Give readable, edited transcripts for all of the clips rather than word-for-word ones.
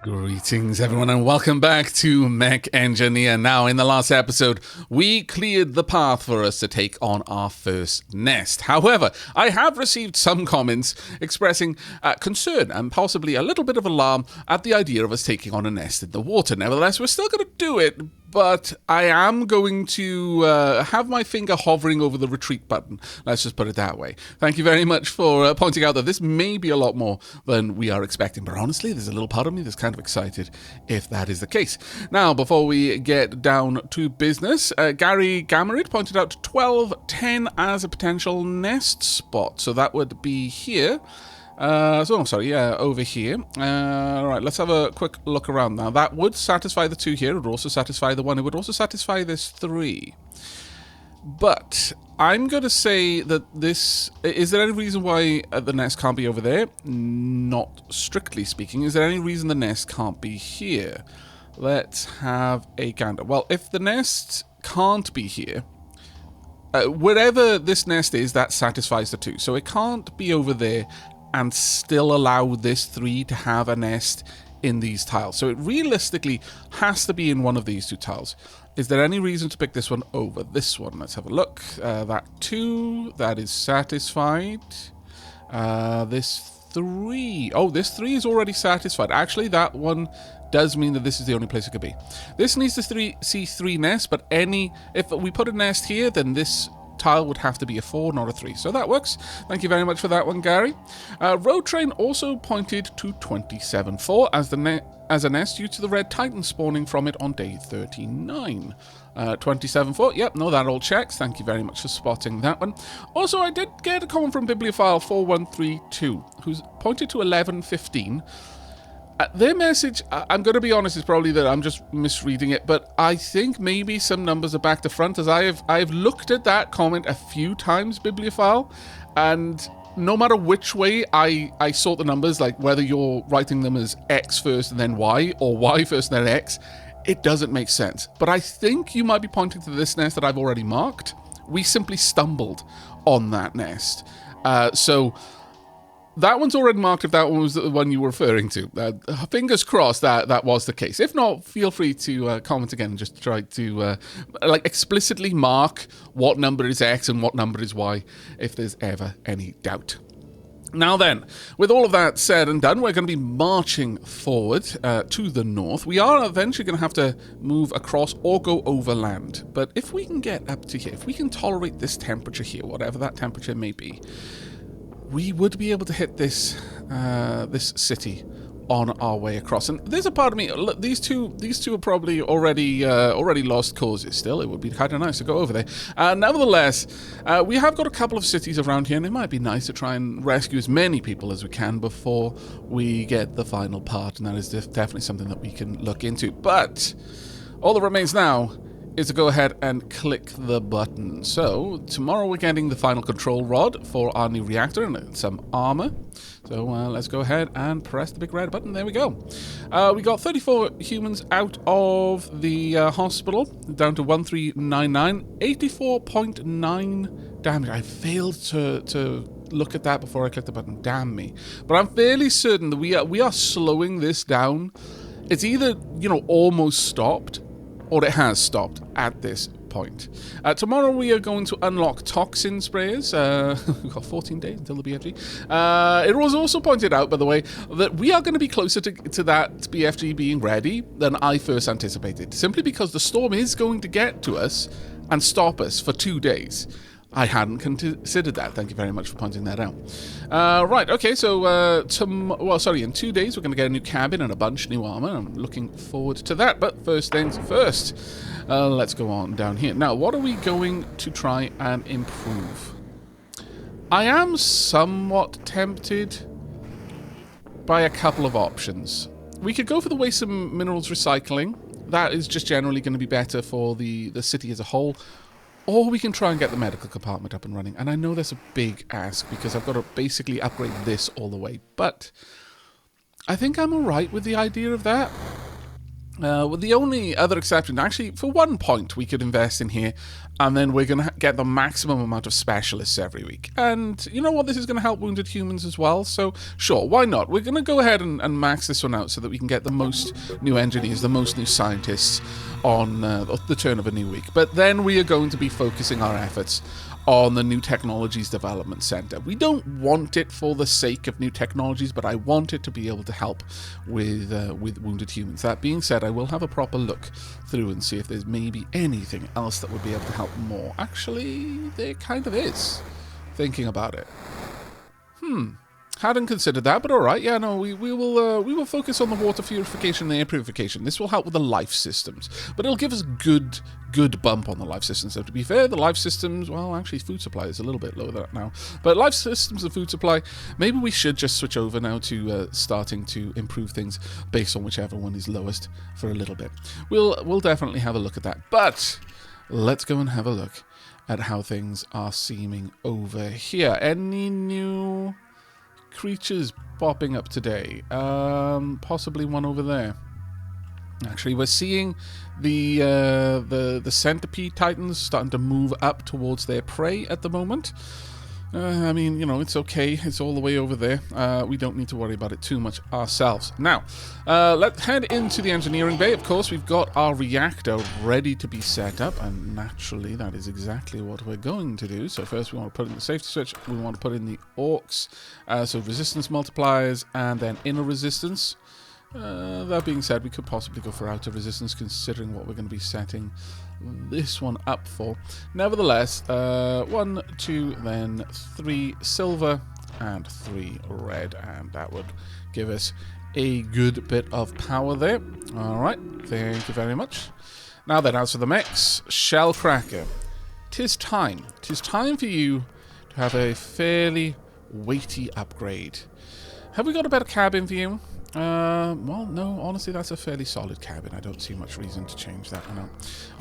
Greetings, everyone, and welcome back to Mech Engineer. Now, in the last episode, we cleared the path for us to take on our first nest. However, I have received some comments expressing concern and possibly a little bit of alarm at the idea of us taking on a nest in the water. Nevertheless, we're still going to do it, but I am going to have my finger hovering over the retreat button. Let's just put it that way. Thank you very much for pointing out that this may be a lot more than we are expecting. But honestly, there's a little part of me that's kind of excited if that is the case. Now, before we get down to business, Gary Gamarid pointed out 1210 as a potential nest spot. So that would be here. Over here. Right, let's have a quick look around now. That would satisfy the 2 here. It would also satisfy the 1. It would also satisfy this 3. But I'm going to say that this... Is there any reason why the nest can't be over there? Not strictly speaking. Is there any reason the nest can't be here? Let's have a gander. Well, if the nest can't be here... wherever this nest is, that satisfies the 2. So it can't be over there and still allow this 3 to have a nest in these tiles. So it realistically has to be in one of these 2 tiles. Is there any reason to pick this one over this one? Let's have a look. That 2, that is satisfied. This 3. Oh, this 3 is already satisfied. Actually, that one does mean that this is the only place it could be. This needs to see 3 nests, but if we put a nest here, then this tile would have to be a 4, not a 3. So that works. Thank you very much for that one, Gary. Road Train also pointed to 27.4 as a nest due to the Red Titan spawning from it on day 39. 27.4, yep, no, that all checks. Thank you very much for spotting that one. Also, I did get a comment from Bibliophile 4132, who's pointed to 11.15. Their message, I'm going to be honest, is probably that I'm just misreading it, but I think maybe some numbers are back to front, as I've looked at that comment a few times, Bibliophile, and no matter which way I sort the numbers, like whether you're writing them as X first and then Y, or Y first and then X, it doesn't make sense. But I think you might be pointing to this nest that I've already marked. We simply stumbled on that nest. So... that one's already marked if that one was the one you were referring to. Fingers crossed that was the case. If not, feel free to comment again and just try to explicitly mark what number is X and what number is Y if there's ever any doubt. Now then, with all of that said and done, we're going to be marching forward to the north. We are eventually going to have to move across or go overland. But if we can get up to here, if we can tolerate this temperature here, whatever that temperature may be, we would be able to hit this this city on our way across. And there's a part of me, look, these two are probably already lost causes still. It would be kind of nice to go over there. Nevertheless, we have got a couple of cities around here, and it might be nice to try and rescue as many people as we can before we get the final part, and that is definitely something that we can look into. But all that remains now is to go ahead and click the button. So, tomorrow we're getting the final control rod for our new reactor and some armor. So, let's go ahead and press the big red button. There we go. We got 34 humans out of the hospital, down to 1399, 84.9 damage. I failed to look at that before I clicked the button. Damn me. But I'm fairly certain that we are slowing this down. It's either, almost stopped, or it has stopped at this point. Tomorrow we are going to unlock toxin sprayers. We've got 14 days until the BFG. It was also pointed out, by the way, that we are going to be closer to that BFG being ready than I first anticipated, simply because the storm is going to get to us and stop us for 2 days. I hadn't considered that. Thank you very much for pointing that out. Right, okay, so, in 2 days we're going to get a new cabin and a bunch of new armor. I'm looking forward to that, but first things first. Let's go on down here. Now, what are we going to try and improve? I am somewhat tempted by a couple of options. We could go for the waste and minerals recycling. That is just generally going to be better for the city as a whole. Or we can try and get the medical compartment up and running. And I know that's a big ask because I've got to basically upgrade this all the way. But I think I'm alright with the idea of that. Well, the only other exception, actually, for 1 point, we could invest in here, and then we're going to get the maximum amount of specialists every week. And you know what? This is going to help wounded humans as well, so sure, why not? We're going to go ahead and max this one out so that we can get the most new engineers, the most new scientists on the turn of a new week. But then we are going to be focusing our efforts on the New Technologies Development Center. We don't want it for the sake of new technologies, but I want it to be able to help with wounded humans. That being said, I will have a proper look through and see if there's maybe anything else that would be able to help more. Actually, there kind of is, thinking about it. Hadn't considered that, but all right. Yeah, no, we will focus on the water purification and the air purification. This will help with the life systems, but it'll give us good bump on the life systems. So to be fair, the life systems, well, actually, food supply is a little bit lower than that now. But life systems and food supply, maybe we should just switch over now to starting to improve things based on whichever one is lowest for a little bit. We'll definitely have a look at that. But let's go and have a look at how things are seeming over here. Any new creatures popping up today? Possibly one over there. Actually, we're seeing the centipede titans starting to move up towards their prey at the moment. I mean, you know, it's okay. It's all the way over there. We don't need to worry about it too much ourselves. Now, let's head into the engineering bay. Of course, we've got our reactor ready to be set up, and naturally, that is exactly what we're going to do. So first, we want to put in the safety switch. We want to put in the orcs, so resistance multipliers, and then inner resistance. That being said, we could possibly go for outer resistance, considering what we're going to be setting this one up for. Nevertheless, 1, 2, then 3 silver and 3 red, and that would give us a good bit of power there. All right, thank you very much. Now then, as for the mechs, Shellcracker, tis time for you to have a fairly weighty upgrade. Have we got a better cabin for you? Well, no, honestly, that's a fairly solid cabin. I don't see much reason to change that one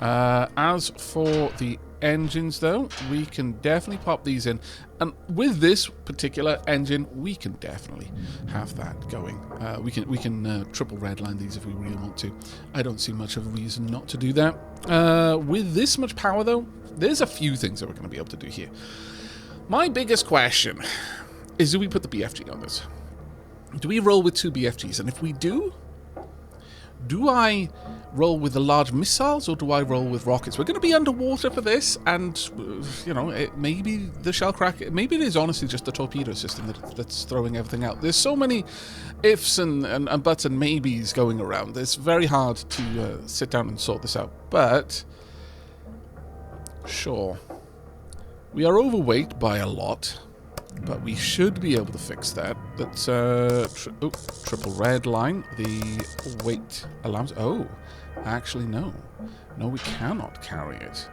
out. As for the engines, though, we can definitely pop these in. And with this particular engine, we can definitely have that going. We can triple redline these if we really want to. I don't see much of a reason not to do that. With this much power, though, there's a few things that we're going to be able to do here. My biggest question is, do we put the BFG on this? Do we roll with 2 BFGs? And if we do I roll with the large missiles, or do I roll with rockets? We're going to be underwater for this, and, you know, maybe the Shellcracker, maybe it is honestly just the torpedo system that's throwing everything out. There's so many ifs and buts and maybes going around. It's very hard to sit down and sort this out. But, sure, we are overweight by a lot. But we should be able to fix that. That's triple red line. The weight allows. Oh, actually no. No, we cannot carry it.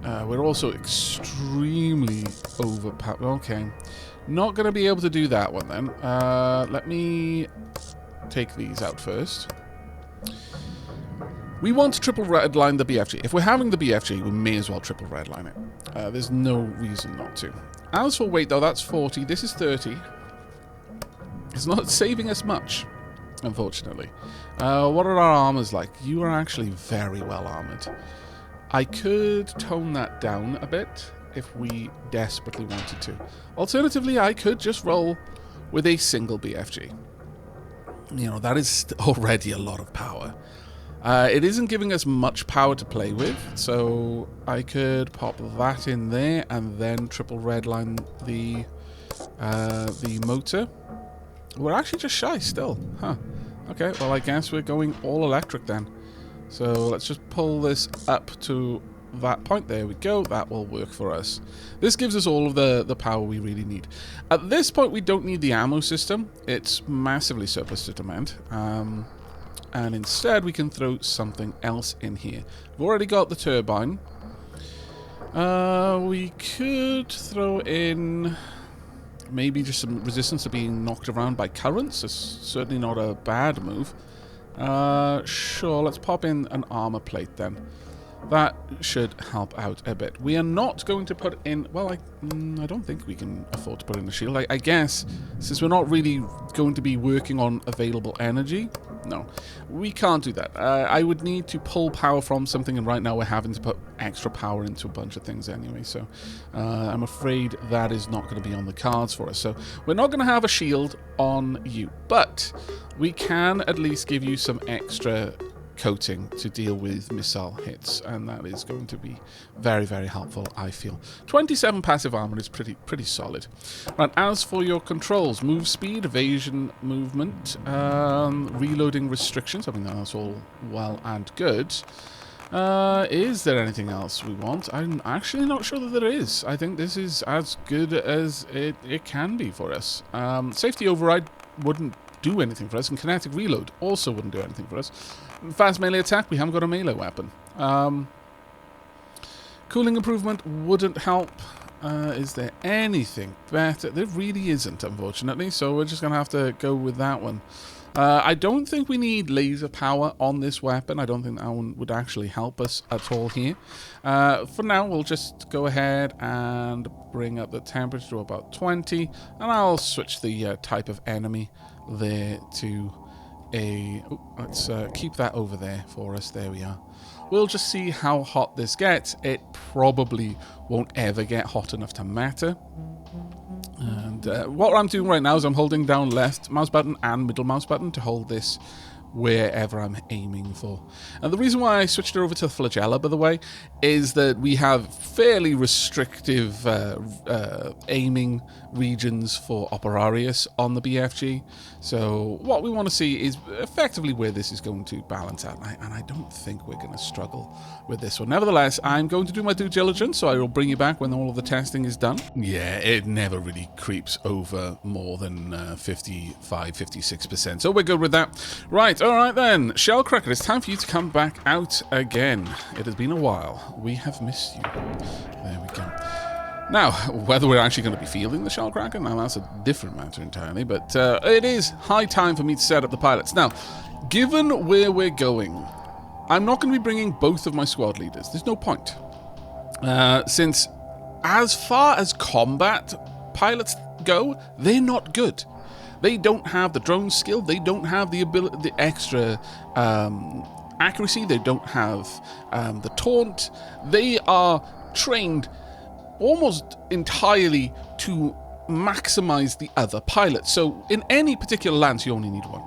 We're also extremely overpowered. Okay, not going to be able to do that one then. Let me take these out first. We want to triple redline the BFG. If we're having the BFG, we may as well triple redline it. There's no reason not to. As for weight, though, that's 40. This is 30. It's not saving us much, unfortunately. What are our armors like? You are actually very well armored. I could tone that down a bit if we desperately wanted to. Alternatively, I could just roll with a single BFG. You know, that is already a lot of power. It isn't giving us much power to play with, so I could pop that in there and then triple redline the motor. We're actually just shy still, huh? Okay, well I guess we're going all electric then. So let's just pull this up to that point. There we go. That will work for us. This gives us all of the power we really need. At this point, we don't need the ammo system. It's massively surplus to demand. And instead we can throw something else in here. We've already got the turbine. We could throw in maybe just some resistance to being knocked around by currents. It's certainly not a bad move. Sure, let's pop in an armor plate then. That should help out a bit. We are not going to put in... Well, I don't think we can afford to put in a shield. I guess, since we're not really going to be working on available energy... No. We can't do that. I would need to pull power from something, and right now we're having to put extra power into a bunch of things anyway, so I'm afraid that is not going to be on the cards for us. So we're not going to have a shield on you, but we can at least give you some extra coating to deal with missile hits, and that is going to be very, very helpful, I feel. 27 passive armor is pretty solid. Right, as for your controls, move speed, evasion, movement, reloading restrictions, I mean that's all well and good. Is there anything else we want? I'm actually not sure that there is. I think this is as good as it can be for us. Safety override wouldn't do anything for us, and kinetic reload also wouldn't do anything for us. Fast melee attack, we haven't got a melee weapon. Cooling improvement wouldn't help. Is there anything better? There really isn't, unfortunately, so we're just going to have to go with that one. I don't think we need laser power on this weapon. I don't think that one would actually help us at all here. For now, we'll just go ahead and bring up the temperature to about 20, and I'll switch the type of enemy there to a... let's keep that over there for us. There we are. We'll just see how hot this gets. It probably won't ever get hot enough to matter. And what I'm doing right now is I'm holding down left mouse button and middle mouse button to hold this wherever I'm aiming for. And the reason why I switched it over to the flagella, by the way, is that we have fairly restrictive aiming regions for Operarius on the BFG. So what we want to see is effectively where this is going to balance out. And I don't think we're going to struggle with this one. Nevertheless, I'm going to do my due diligence, so I will bring you back when all of the testing is done. Yeah, it never really creeps over more than 55, 56%. So we're good with that. Right, all right then. Shellcracker, it's time for you to come back out again. It has been a while. We have missed you. There we go. Now, whether we're actually going to be fielding the Shellcracker, now that's a different matter entirely, but it is high time for me to set up the pilots. Now, given where we're going, I'm not going to be bringing both of my squad leaders. There's no point. Since, as far as combat pilots go, they're not good. They don't have the drone skill. They don't have the ability, the extra accuracy. They don't have the taunt. They are trained almost entirely to maximize the other pilots. So in any particular lance, you only need one.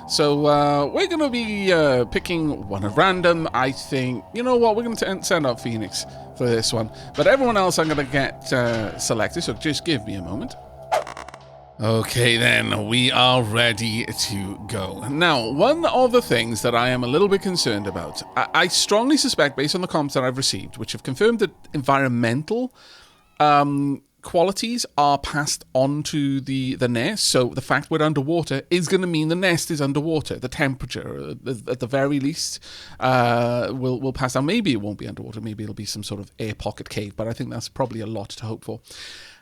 So we're going to be picking one at random. I think, you know what, we're going to send out Phoenix for this one. But everyone else I'm going to get selected, so just give me a moment. Okay then, we are ready to go. Now, one of the things that I am a little bit concerned about, I strongly suspect, based on the comments that I've received, which have confirmed that environmental qualities are passed on to the nest, so the fact we're underwater is going to mean the nest is underwater. The temperature, at the very least, will pass down. Maybe it won't be underwater, maybe it'll be some sort of air pocket cave, but I think that's probably a lot to hope for.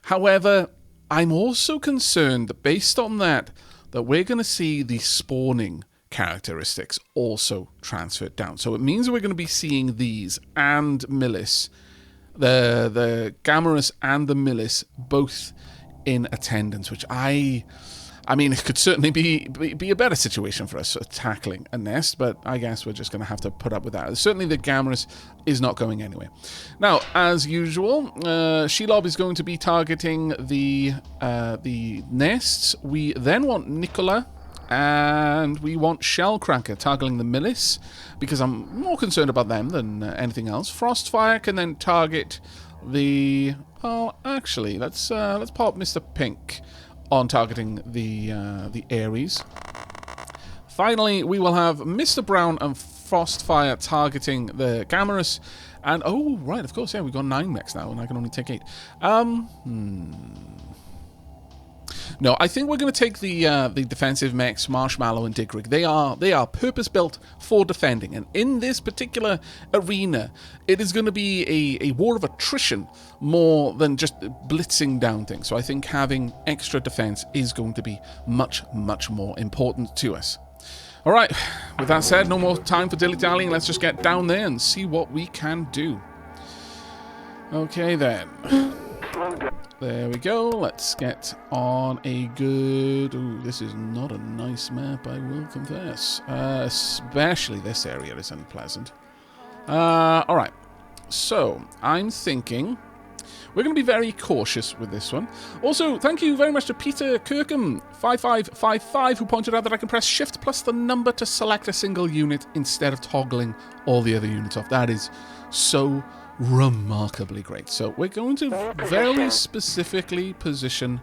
However, I'm also concerned that based on that we're going to see the spawning characteristics also transferred down. So it means we're going to be seeing these and Millis, the Gamorous and the Millis, both in attendance, which I mean, it could certainly be a better situation for us tackling a nest, but I guess we're just going to have to put up with that. Certainly the Gamorous is not going anywhere. Now, as usual, Shelob is going to be targeting the nests. We then want Nicola, and we want Shellcracker targeting the Millis, because I'm more concerned about them than anything else. Frostfire can then target the... Well, actually, let's pop Mr. Pink on targeting the Ares. Finally, we will have Mr. Brown and Frostfire targeting the Gamorous. And, oh, right, of course, yeah, we've got 9 mechs now, and I can only take 8. No, I think we're going to take the defensive mechs, Marshmallow and Digrig. They are purpose-built for defending, and in this particular arena, it is going to be a war of attrition more than just blitzing down things. So I think having extra defense is going to be much, much more important to us. All right, with that said, no more time for dilly-dallying. Let's just get down there and see what we can do. Okay, then. There we go. Let's get on a good... Ooh, this is not a nice map, I will confess. Especially this area is unpleasant. Alright. So, I'm thinking... We're going to be very cautious with this one. Also, thank you very much to Peter Kirkham 5555 who pointed out that I can press Shift plus the number to select a single unit instead of toggling all the other units off. That is so remarkably great. So we're going to very specifically position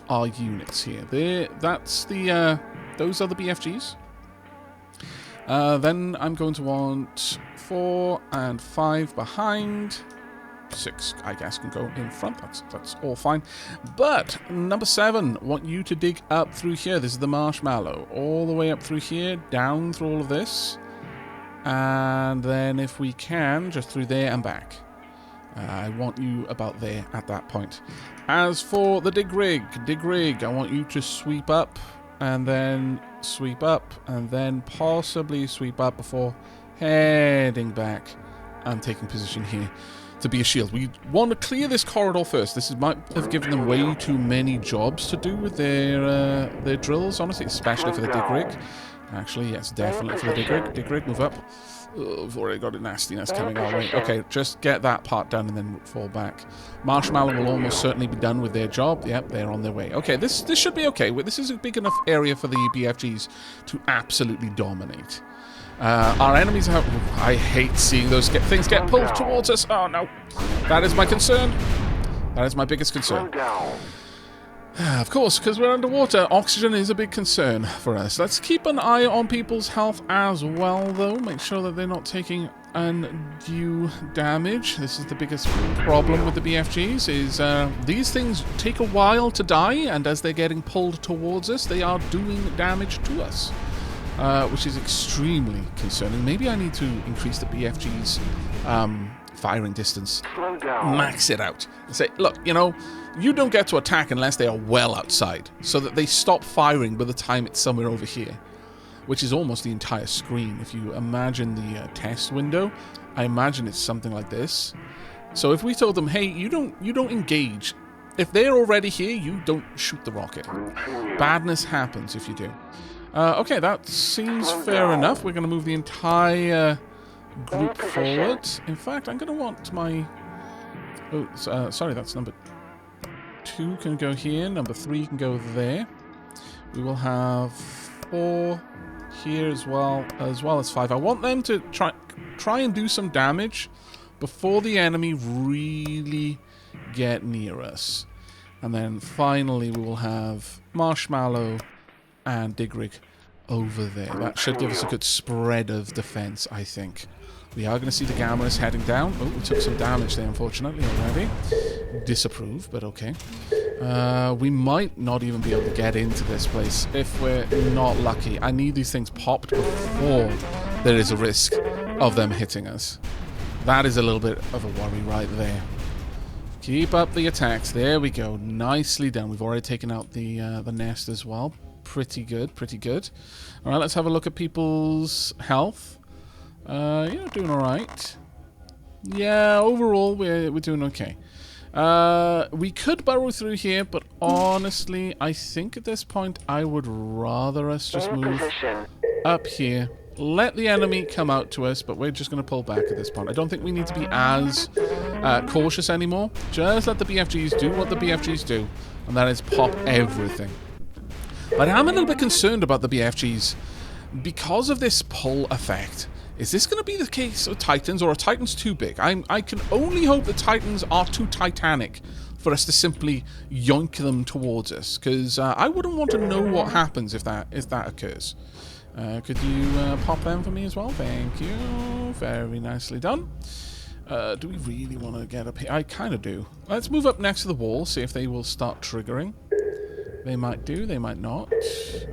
our units here. That's the those are the BFGs. Then I'm going to want 4 and 5 behind. 6, I guess, can go in front. That's all fine. But number 7, want you to dig up through here. This is the marshmallow. All the way up through here, down through all of this. And then if we can, just through there and back. I want you about there at that point. As for the dig rig, I want you to sweep up and then sweep up and then possibly sweep up before heading back and taking position here to be a shield. We want to clear this corridor first. This might have given them way too many jobs to do with their drills, honestly, especially for the dig rig. Actually, yes, definitely for the dig rig. Dig rig, move up. Oh, we've already got a nastiness coming our way. Okay, just get that part done and then fall back. Marshmallow will almost certainly be done with their job. Yep, they're on their way. Okay, this should be okay. This is a big enough area for the BFGs to absolutely dominate. Our enemies have... I hate seeing those things get pulled towards us. Oh, no. That is my concern. That is my biggest concern. Of course, because we're underwater, oxygen is a big concern for us. Let's keep an eye on people's health as well, though. Make sure that they're not taking undue damage. This is the biggest problem with the BFGs, is these things take a while to die, and as they're getting pulled towards us, they are doing damage to us. Which is extremely concerning. Maybe I need to increase the BFG's firing distance. Max it out. And say, look, you know, you don't get to attack unless they are well outside, so that they stop firing by the time it's somewhere over here, which is almost the entire screen. If you imagine the test window, I imagine it's something like this. So if we told them, hey, you don't engage. If they're already here, you don't shoot the rocket. Badness happens if you do. Okay, that seems fair enough. We're going to move the entire group forward. In fact, I'm going to want my... Oh, sorry, that's number 2 can go here. Number 3 can go there. We will have 4 here as well as 5. I want them to try and do some damage before the enemy really get near us. And then finally we will have Marshmallow and dig rig over there. That should give us a good spread of defense, I think. We are going to see the Gammas heading down. Oh, we took some damage there, unfortunately, already. Disapprove, but okay. We might not even be able to get into this place if we're not lucky. I need these things popped before there is a risk of them hitting us. That is a little bit of a worry right there. Keep up the attacks. There we go. Nicely done. We've already taken out the nest as well. Pretty good, pretty good. All right, let's have a look at people's health. Yeah, doing all right. Yeah, overall, we're doing okay. We could burrow through here, but honestly, I think at this point, I would rather us just move up here. Let the enemy come out to us, but we're just going to pull back at this point. I don't think we need to be as cautious anymore. Just let the BFGs do what the BFGs do, and that is pop everything. But I'm a little bit concerned about the BFGs because of this pull effect. Is this going to be the case of Titans, or are Titans too big? I can only hope the Titans are too titanic for us to simply yoink them towards us, because I wouldn't want to know what happens if that occurs. Could you pop them for me as well? Thank you. Very nicely done. Do we really want to get up here? I kind of do. Let's move up next to the wall, see if they will start triggering. They might do, they might not.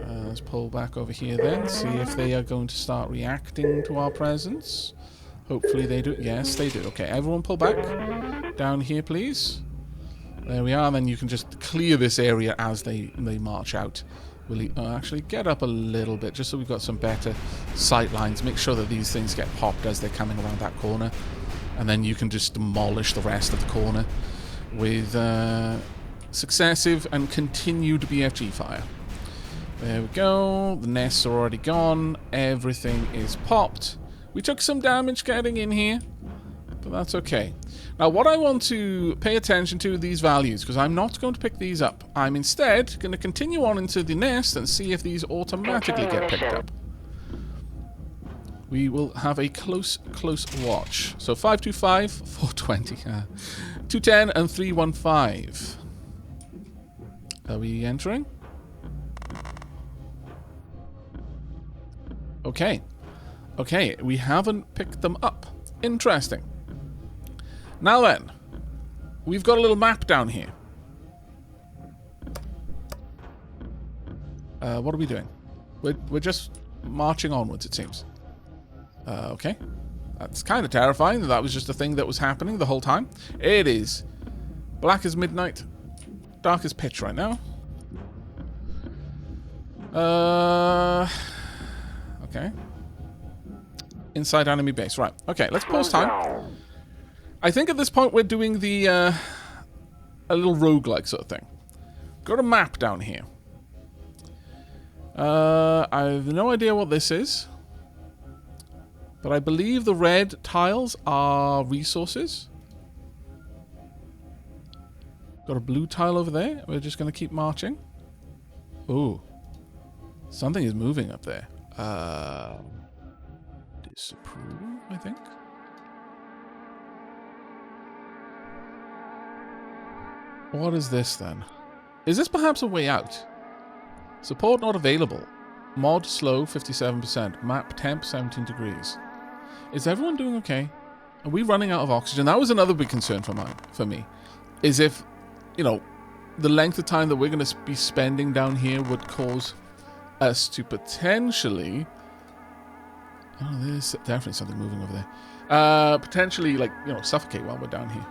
Let's pull back over here then, see if they are going to start reacting to our presence. Hopefully they do. Yes, they do. Okay, everyone pull back. Down here, please. There we are, and then you can just clear this area as they march out. We'll actually get up a little bit, just so we've got some better sight lines. Make sure that these things get popped as they're coming around that corner. And then you can just demolish the rest of the corner with successive and continued BFG fire. There we go. The nests are already gone. Everything is popped. We took some damage getting in here, but that's okay. Now, what I want to pay attention to are these values, because I'm not going to pick these up. I'm instead going to continue on into the nest and see if these automatically get picked up. We will have a close watch. So 525, 420, 210, and 315. Are we entering? Okay. Okay, we haven't picked them up. Interesting. Now then, we've got a little map down here. What are we doing? We're just marching onwards, it seems. Okay. That's kind of terrifying. That was just a thing that was happening the whole time. It is black as midnight, dark as pitch right now. Okay. Inside enemy base. Right. Okay, let's pause time. I think at this point we're doing the, a little roguelike sort of thing. Got a map down here. I have no idea what this is. But I believe the red tiles are resources. Got a blue tile over there. We're just going to keep marching. Ooh. Something is moving up there. Disapprove, I think. What is this then? Is this perhaps a way out? Support not available. Mod slow 57%. Map temp 17 degrees. Is everyone doing okay? Are we running out of oxygen? That was another big concern for me. Is if, you know, the length of time that we're going to be spending down here would cause us to potentially... Oh, there's definitely something moving over there. Potentially, like, you know, suffocate while we're down here.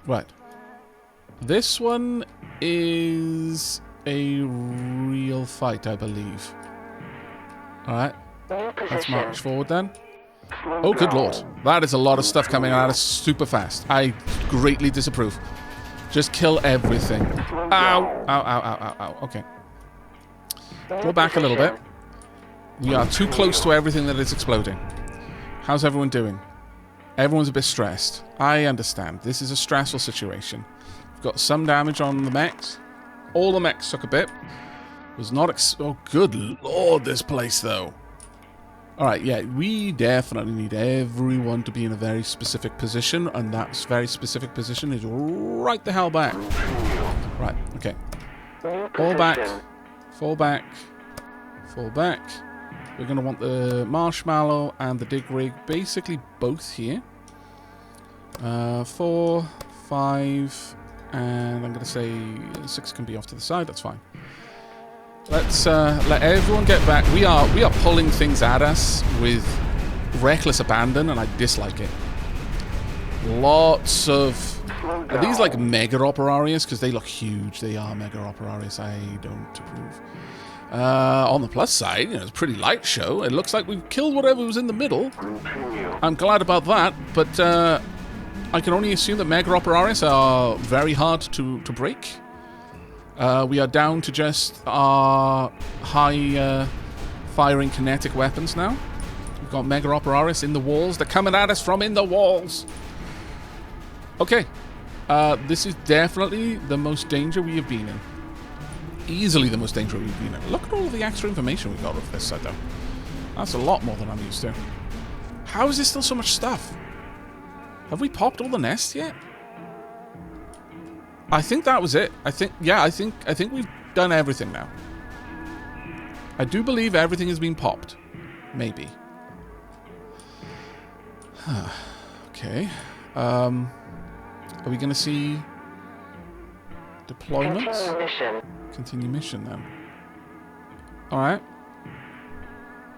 Right. This one is a real fight, I believe. Alright. Let's march forward then. Oh, good lord. That is a lot of stuff coming at us super fast. I greatly disapprove. Just kill everything. Ow. Ow, ow, ow, ow, ow. Okay. Draw back a little bit. We are too close to everything that is exploding. How's everyone doing? Everyone's a bit stressed. I understand. This is a stressful situation. We've got some damage on the mechs. All the mechs took a bit. Was not oh, good lord, this place, though. Alright, yeah, we definitely need everyone to be in a very specific position, and that very specific position is right the hell back. Right, okay. Fall back. Fall back. Fall back. We're going to want the marshmallow and the dig rig, basically both here. 4, 5, and I'm going to say 6 can be off to the side, that's fine. Let's let everyone get back. We are pulling things at us with reckless abandon, and I dislike it. Lots of... Are these like mega operarius? Because they look huge. They are mega operarius. I don't approve. On the plus side, you know, it's a pretty light show. It looks like we've killed whatever was in the middle. I'm glad about that, but I can only assume that mega operarius are very hard to break. We are down to just our high firing kinetic weapons now. We've got Mega Operaris in the walls. They're coming at us from in the walls. Okay. This is definitely the most danger we have been in. Easily the most danger we've been in. Look at all of the extra information we've got over this side, though. That's a lot more than I'm used to. How is there still so much stuff? Have we popped all the nests yet? I think that was it. I think we've done everything now. I do believe everything has been popped. Maybe. Okay. Are we going to see deployments? Continue mission then. Alright.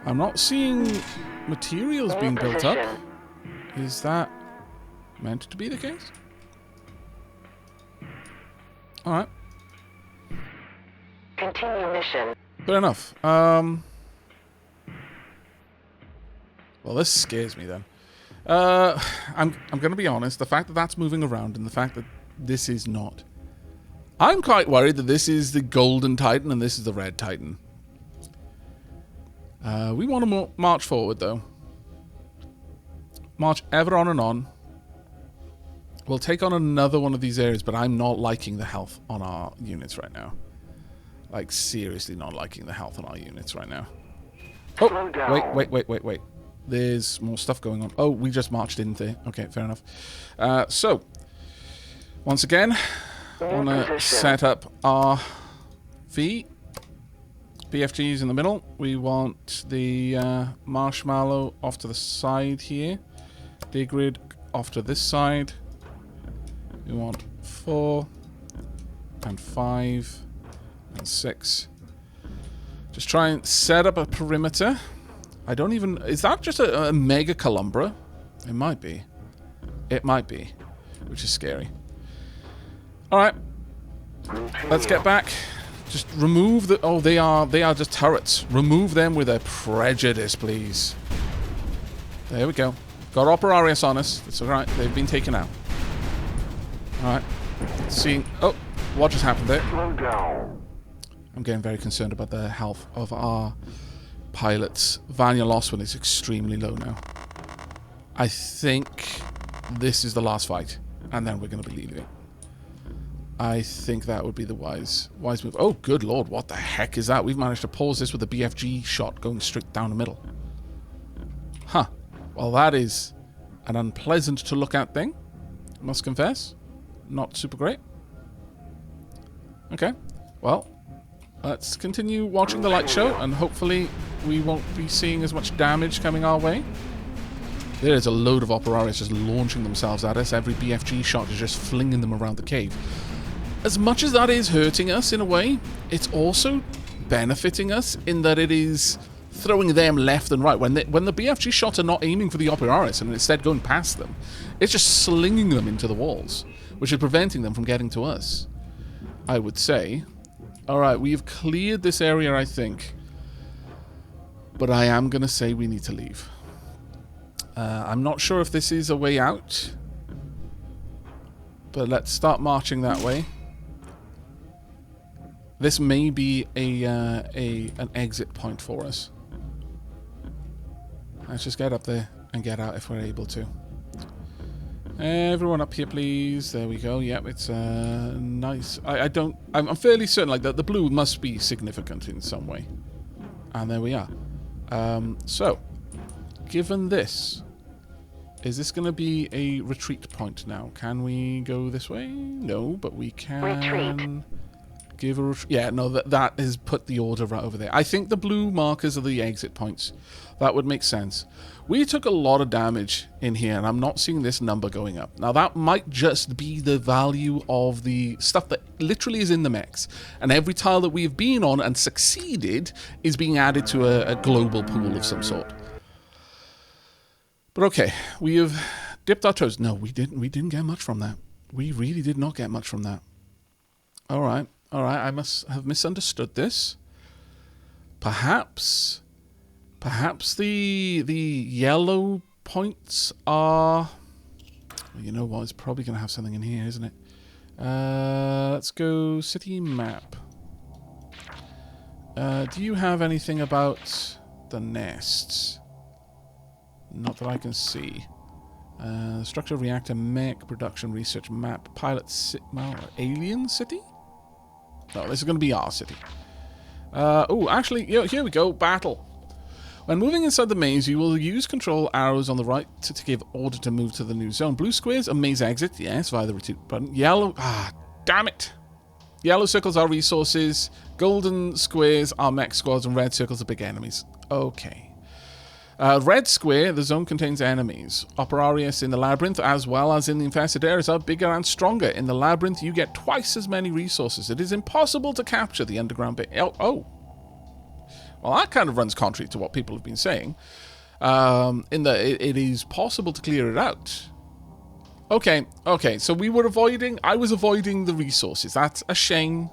I'm not seeing materials being built up. Is that meant to be the case? Alright. Continue mission. Good enough. Well, this scares me then. I'm going to be honest. The fact that that's moving around and the fact that this is not I'm quite worried that this is the Golden Titan and this is the Red Titan. We want to march forward, though. March ever on and on. We'll take on another one of these areas, but I'm not liking the health on our units right now. Like, seriously not liking the health on our units right now. Oh, wait. There's more stuff going on. Oh, we just marched in there. Okay, fair enough. So, once again, I want to set up our BFGs in the middle. We want the marshmallow off to the side here. Digrid off to this side. We want 4 and 5 and 6. Just try and set up a perimeter. I don't even... Is that just a mega Columbra? It might be. It might be. Which is scary. Alright. Let's get back. Just remove the... Oh, they are just turrets. Remove them with a prejudice, please. There we go. Got Operarius on us. It's alright. They've been taken out. Alright. See... Oh, what just happened there? I'm getting very concerned about the health of our pilots. Vanya lost one is extremely low now. I think this is the last fight. And then we're going to be leaving. I think that would be the wise move. Oh, good lord, what the heck is that? We've managed to pause this with a BFG shot going straight down the middle. Huh. Well, that is an unpleasant to look at thing, I must confess. Not super great. Okay. Well, let's continue watching the light show, and hopefully we won't be seeing as much damage coming our way. There's a load of Operarius just launching themselves at us. Every BFG shot is just flinging them around the cave. As much as that is hurting us in a way, it's also benefiting us in that it is throwing them left and right. When the BFG shots are not aiming for the Operarius and instead going past them, it's just slinging them into the walls, which is preventing them from getting to us, I would say. Alright, we've cleared this area, I think. But I am going to say we need to leave. I'm not sure if this is a way out. But let's start marching that way. This may be an exit point for us. Let's just get up there and get out if we're able to. Everyone up here, please. There we go. Yep, it's nice. I'm fairly certain like that the blue must be significant in some way. And there we are. So, given this, is this going to be a retreat point now? Can we go this way? No, but we can retreat. Give a retreat. Yeah, no, that has put the order right over there. I think the blue markers are the exit points. That would make sense. We took a lot of damage in here, and I'm not seeing this number going up. Now, that might just be the value of the stuff that literally is in the mechs. And every tile that we've been on and succeeded is being added to a global pool of some sort. But okay, we have dipped our toes. No, we didn't get much from that. We really did not get much from that. All right, I must have misunderstood this. Perhaps the yellow points are... Well, you know what? It's probably going to have something in here, isn't it? Let's go city map. Do you have anything about the nests? Not that I can see. Structure reactor mech production research map pilot alien city. No, this is going to be our city. Oh, actually, here we go. Battle. When moving inside the maze, you will use control arrows on the right to give order to move to the new zone. Blue squares are maze exit. Yes, via the retreat button. Yellow. Ah, damn it. Yellow circles are resources. Golden squares are mech squads, and red circles are big enemies. Okay. Red square, the zone contains enemies. Operarius in the labyrinth, as well as in the infested areas, are bigger and stronger. In the labyrinth, you get twice as many resources. It is impossible to capture the underground bit. Oh. Well, that kind of runs contrary to what people have been saying. In that it is possible to clear it out. Okay, so I was avoiding the resources. That's a shame.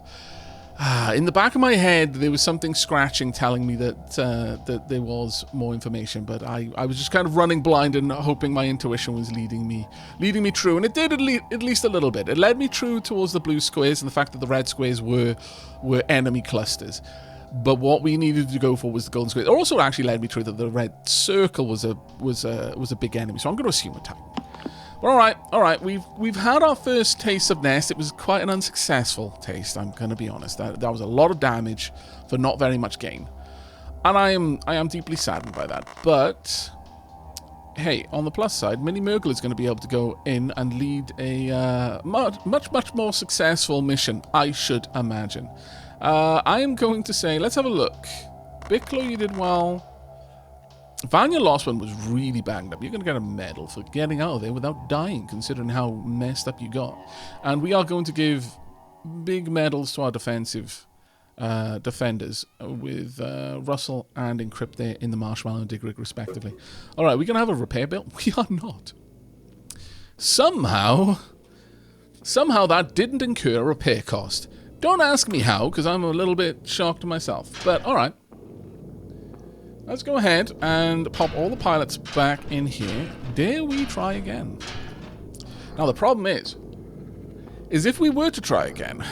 In the back of my head, there was something scratching telling me that that there was more information, but I was just kind of running blind and hoping my intuition was leading me true, and it did at least a little bit. It led me true towards the blue squares and the fact that the red squares were enemy clusters. But what we needed to go for was the golden square. It also actually led me true that the red circle was a big enemy, so I'm going to assume a Titan. All right. We've had our first taste of Nest. It was quite an unsuccessful taste, I'm going to be honest. That was a lot of damage for not very much gain. And I am deeply saddened by that. But, hey, on the plus side, Mini Mergle is going to be able to go in and lead a much more successful mission, I should imagine. I am going to say, let's have a look. Bicklo, you did well. Vanya Lost One was really banged up. You're going to get a medal for getting out of there without dying, considering how messed up you got. And we are going to give big medals to our defensive defenders with Russell and Encrypt there in the Marshmallow and Digrig, respectively. All right, we're going to have a repair bill? We are not. Somehow that didn't incur a repair cost. Don't ask me how, because I'm a little bit shocked myself. But, all right. Let's go ahead and pop all the pilots back in here. Dare we try again? Now, the problem is if we were to try again,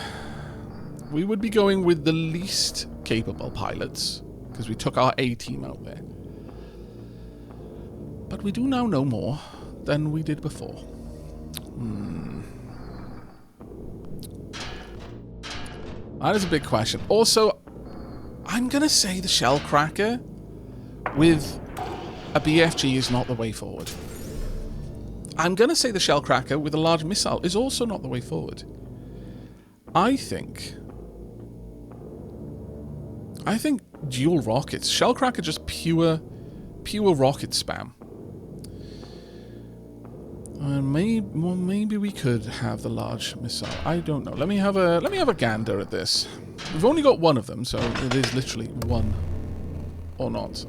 we would be going with the least capable pilots, because we took our A-team out there. But we do now know more than we did before. That is a big question. Also, I'm going to say the Shellcracker with a BFG is not the way forward. I'm going to say the Shellcracker with a large missile is also not the way forward. I think dual rockets. Shellcracker just pure rocket spam. Maybe we could have the large missile. I don't know. Let me have a gander at this. We've only got one of them, so it is literally one or not.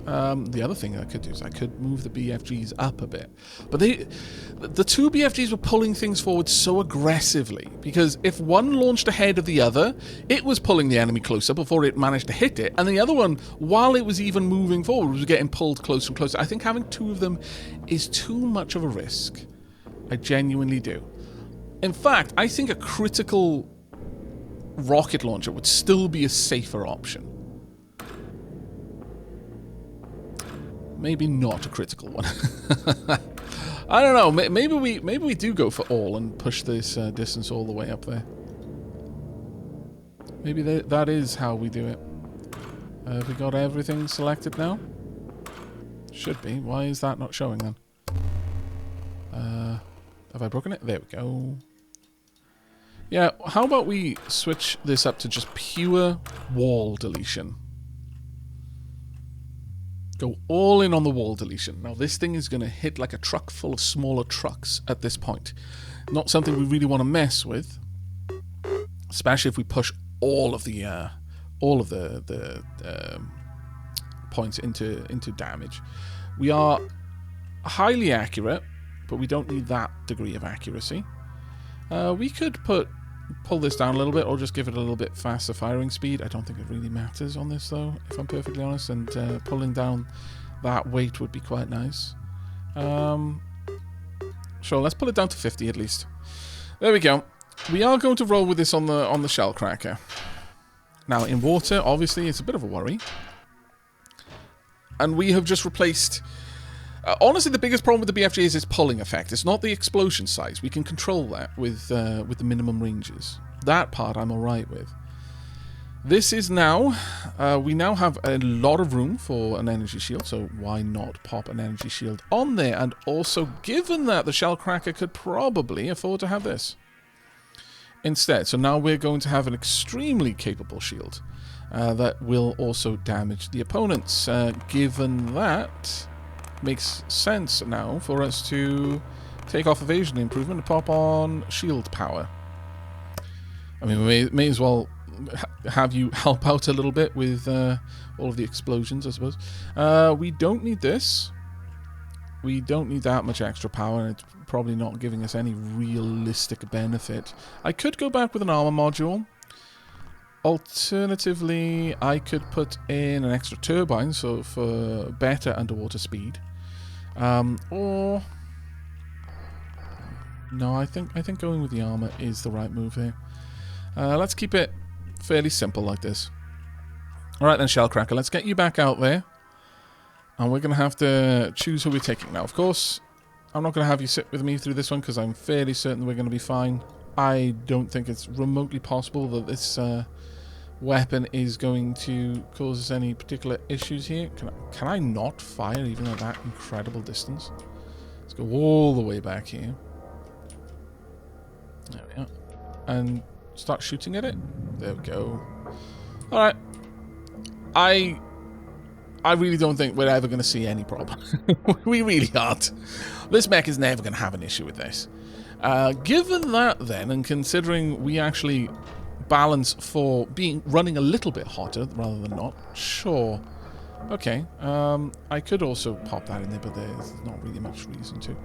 The other thing I could do is I could move the BFGs up a bit. But the two BFGs were pulling things forward so aggressively, because if one launched ahead of the other, it was pulling the enemy closer before it managed to hit it, and the other one, while it was even moving forward, was getting pulled closer and closer. I think having two of them is too much of a risk. I genuinely do. In fact, I think a critical rocket launcher would still be a safer option. Maybe not a critical one. I don't know. Maybe we do go for all and push this distance all the way up there. Maybe that is how we do it. Have we got everything selected now? Should be. Why is that not showing then? Have I broken it? There we go. Yeah, how about we switch this up to just pure wall deletion? Go all in on the wall deletion. Now, this thing is going to hit like a truck full of smaller trucks at this point. Not something we really want to mess with, especially if we push all of the points into damage. We are highly accurate, but we don't need that degree of accuracy. We could pull this down a little bit, or just give it a little bit faster firing speed. I don't think it really matters on this, though, if I'm perfectly honest, and pulling down that weight would be quite nice. Sure, let's pull it down to 50 at least. There we go. We are going to roll with this on the Shellcracker. Now, in water, obviously, it's a bit of a worry. And we have just replaced... honestly, the biggest problem with the BFG is its pulling effect. It's not the explosion size. We can control that with the minimum ranges. That part I'm alright with. This is now... we now have a lot of room for an energy shield, so why not pop an energy shield on there? And also, given that the Shellcracker could probably afford to have this instead. So now we're going to have an extremely capable shield that will also damage the opponents. Given that... makes sense now for us to take off evasion improvement and pop on shield power. I mean, we may as well have you help out a little bit with all of the explosions, I suppose. We don't need this. We don't need that much extra power, and it's probably not giving us any realistic benefit. I could go back with an armor module. Alternatively, I could put in an extra turbine, so for better underwater speed. Or no, I think going with the armor is the right move here. Let's keep it fairly simple like this. All right then, Shellcracker, let's get you back out there, and we're gonna have to choose who we're taking now. Of course, I'm not gonna have you sit with me through this one because I'm fairly certain we're gonna be fine. I don't think it's remotely possible that this weapon is going to cause us any particular issues here. Can I not fire even at that incredible distance? Let's go all the way back here. There we are. And start shooting at it. There we go. Alright. I really don't think we're ever going to see any problem. We really aren't. This mech is never going to have an issue with this. Given that then, and considering we actually balance for running a little bit hotter rather than not, sure. Okay, I could also pop that in there, but there's not really much reason to.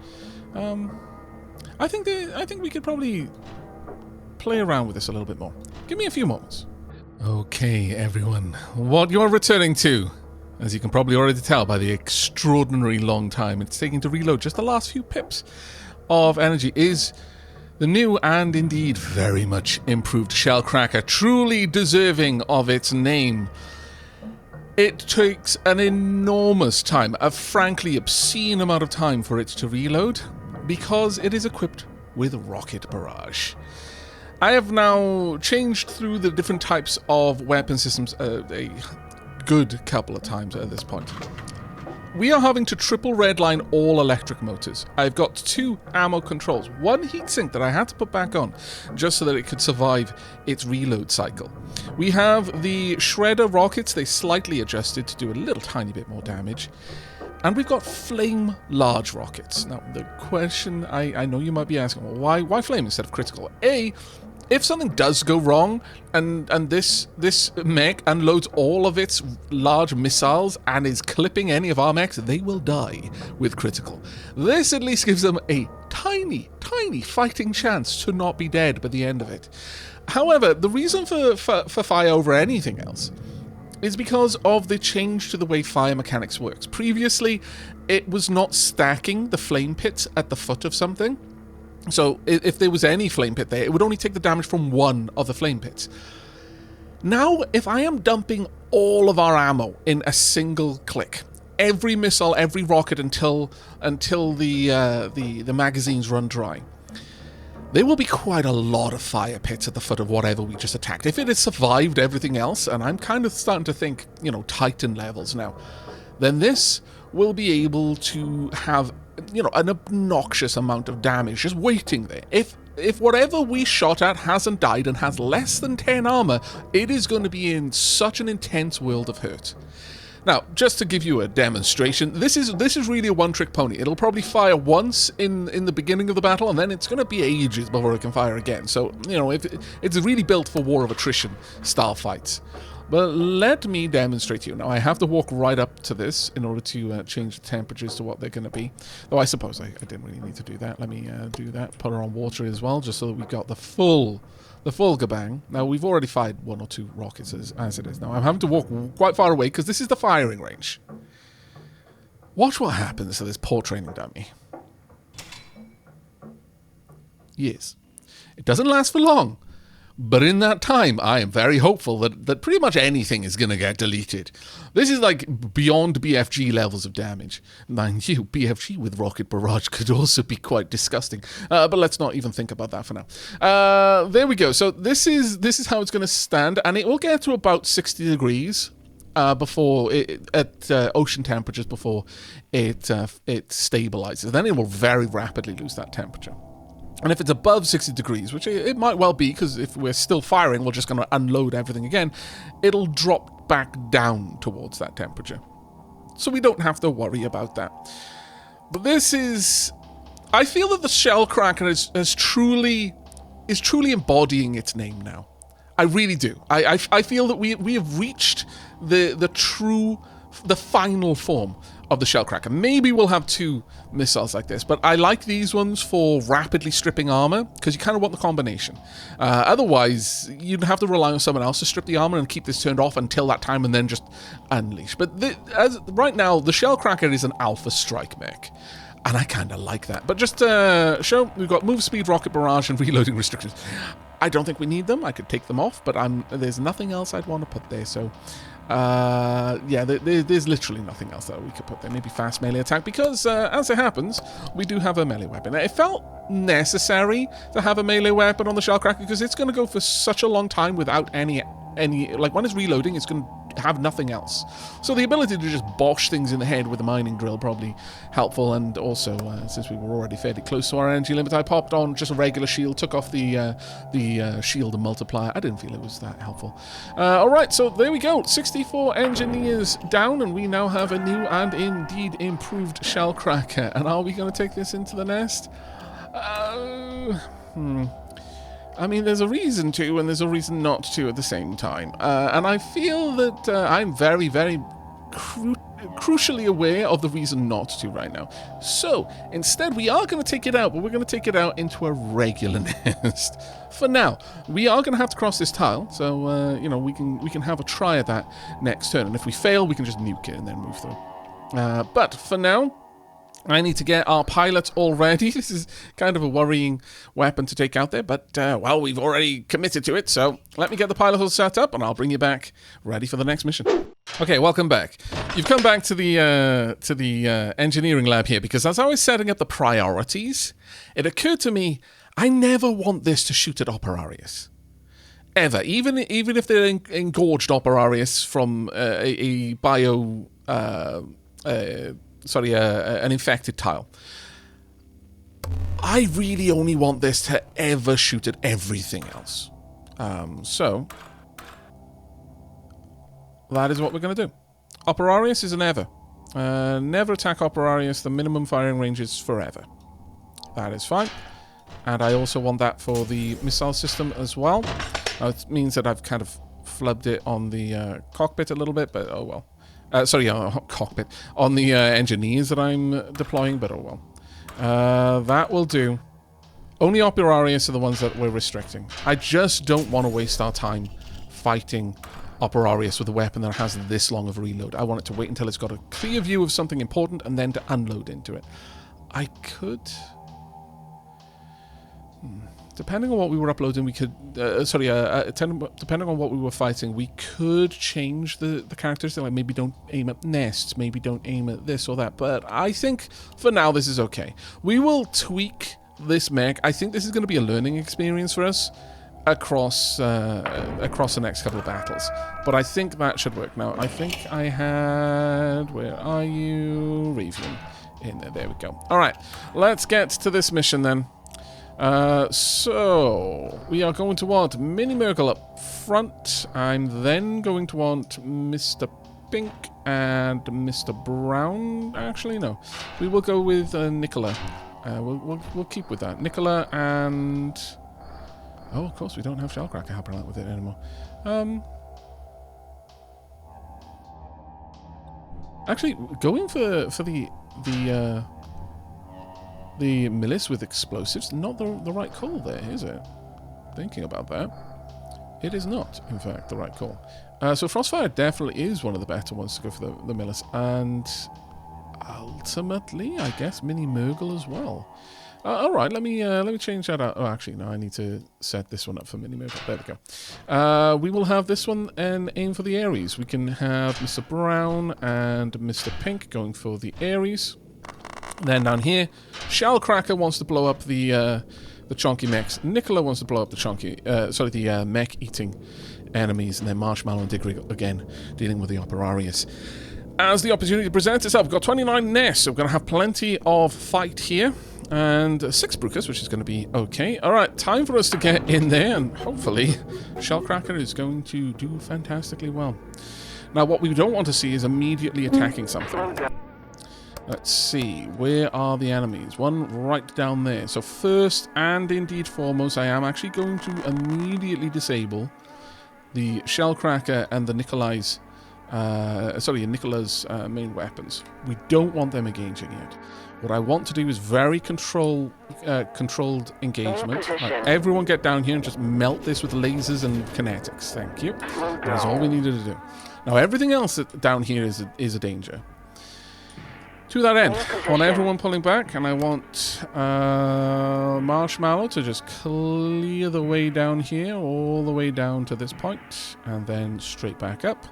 I think we could probably play around with this a little bit more. Give me a few moments. Okay, everyone, what you're returning to, as you can probably already tell by the extraordinary long time it's taking to reload just the last few pips of energy, is the new and indeed very much improved Shellcracker, truly deserving of its name. It takes an enormous time, a frankly obscene amount of time for it to reload, because it is equipped with rocket barrage. I have now changed through the different types of weapon systems a good couple of times at this point. We are having to triple redline all electric motors. I've got 2 ammo controls, 1 heatsink that I had to put back on just so that it could survive its reload cycle. We have the shredder rockets, they slightly adjusted to do a little tiny bit more damage. And we've got flame large rockets. Now, the question I know you might be asking, well, why flame instead of critical? If something does go wrong, and this mech unloads all of its large missiles and is clipping any of our mechs, they will die with critical. This at least gives them a tiny, tiny fighting chance to not be dead by the end of it. However, the reason for fire over anything else is because of the change to the way fire mechanics works. Previously, it was not stacking the flame pits at the foot of something. So if there was any flame pit there, it would only take the damage from one of the flame pits. Now, if I am dumping all of our ammo in a single click, every missile, every rocket until the magazines run dry, there will be quite a lot of fire pits at the foot of whatever we just attacked. If it has survived everything else, and I'm kind of starting to think, Titan levels now, then this will be able to have an obnoxious amount of damage just waiting there. If whatever we shot at hasn't died and has less than 10 armor, it is going to be in such an intense world of hurt. Now, just to give you a demonstration, this is really a one-trick pony. It'll probably fire once in the beginning of the battle, and then it's going to be ages before it can fire again. So, it's really built for war of attrition style fights. But let me demonstrate to you. Now, I have to walk right up to this in order to change the temperatures to what they're going to be. Though I suppose I didn't really need to do that. Let me do that. Put her on water as well, just so that we've got the full gabang. Now, we've already fired 1 or 2 rockets as it is. Now, I'm having to walk quite far away because this is the firing range. Watch what happens to this poor training dummy. Yes. It doesn't last for long. But in that time, I am very hopeful that pretty much anything is going to get deleted. This is like beyond BFG levels of damage. Mind you, BFG with rocket barrage could also be quite disgusting. But let's not even think about that for now. There we go. So this is how it's going to stand, and it will get to about 60 degrees before at ocean temperatures before it stabilizes. Then it will very rapidly lose that temperature. And if it's above 60 degrees, which it might well be, because if we're still firing, we're just going to unload everything again, it'll drop back down towards that temperature. So we don't have to worry about that. But this is... I feel that the Shellcracker is truly embodying its name now. I really do. I feel that we have reached the true the final form of the Shellcracker. Maybe we'll have 2 missiles like this, but I like these ones for rapidly stripping armor, because you kind of want the combination. Otherwise, you'd have to rely on someone else to strip the armor and keep this turned off until that time and then just unleash. But as right now, the Shellcracker is an alpha strike mech, and I kind of like that. But just show, we've got move speed, rocket barrage, and reloading restrictions. I don't think we need them. I could take them off, but there's nothing else I'd want to put there, so... yeah, there's literally nothing else that we could put there. Maybe fast melee attack, because as it happens, we do have a melee weapon. It felt necessary to have a melee weapon on the Shellcracker, because it's going to go for such a long time without any, like, when it's reloading, it's going to have nothing else. So the ability to just bosh things in the head with a mining drill probably helpful, and also, since we were already fairly close to our energy limit, I popped on just a regular shield, took off the shield and multiplier. I didn't feel it was that helpful. Alright, so there we go. 64 engineers down, and we now have a new and indeed improved Shellcracker. And are we going to take this into the nest? I mean, there's a reason to, and there's a reason not to at the same time. And I feel that I'm very, very crucially aware of the reason not to right now. So, instead, we are going to take it out, but we're going to take it out into a regular nest. For now, we are going to have to cross this tile, so, you know, we can have a try at that next turn. And if we fail, we can just nuke it and then move through. But for now... I need to get our pilot all ready. This is kind of a worrying weapon to take out there, but, well, we've already committed to it, so let me get the pilot all set up, and I'll bring you back ready for the next mission. Okay, welcome back. You've come back to the engineering lab here, because as I was setting up the priorities, it occurred to me, I never want this to shoot at Operarius. Ever. Even if they're engorged Operarius from a bio... an infected tile. I really only want this to ever shoot at everything else. So, that is what we're going to do. Operarius is an ever. Never attack Operarius. The minimum firing range is forever. That is fine. And I also want that for the missile system as well. It means that I've kind of flubbed it on the cockpit a little bit, but oh well. Cockpit. On the engineers that I'm deploying, but oh well. That will do. Only Operarius are the ones that we're restricting. I just don't want to waste our time fighting Operarius with a weapon that has this long of a reload. I want it to wait until it's got a clear view of something important and then to unload into it. I could... Depending on what we were uploading, we could... depending on what we were fighting, we could change the characteristics. Like, maybe don't aim at nests, maybe don't aim at this or that. But I think, for now, this is okay. We will tweak this mech. I think this is going to be a learning experience for us across the next couple of battles. But I think that should work. Now, I think I had... Where are you? Ravian. In there. There we go. All right. Let's get to this mission, then. So, we are going to want Mini Merkel up front. I'm then going to want Mr. Pink and Mr. Brown. Actually, no. We will go with Nicola. We'll keep with that. Nicola and... Oh, of course, we don't have Shellcracker helping out with it anymore. Actually, going for the Milice with explosives, not the right call there, is it? Thinking about that. It is not, in fact, the right call. So Frostfire definitely is one of the better ones to go for the Milice. And ultimately, I guess, Mini Murgle as well. Alright, let me change that out. Oh, actually, no, I need to set this one up for Mini Murgle. There we go. We will have this one and aim for the Ares. We can have Mr. Brown and Mr. Pink going for the Ares. Then down here, Shellcracker wants to blow up the chonky mechs. Nicola wants to blow up the chonky, the mech-eating enemies, and then Marshmallow and Digrig again dealing with the Operarius. As the opportunity presents itself, we've got 29 nests, so we're going to have plenty of fight here, and 6 Brukers, which is going to be okay. Alright, time for us to get in there, and hopefully Shellcracker is going to do fantastically well. Now, what we don't want to see is immediately attacking something. Let's see, where are the enemies? One right down there. So first and indeed foremost, I am actually going to immediately disable the Shellcracker and the Nikolai's Sorry, Nicola's main weapons. We don't want them engaging yet. What I want to do is very controlled engagement. Like, everyone get down here and just melt this with lasers and kinetics. Thank you. That's all we needed to do. Now everything else down here is a danger. To that end, I want everyone pulling back, and I want Marshmallow to just clear the way down here, all the way down to this point, and then straight back up.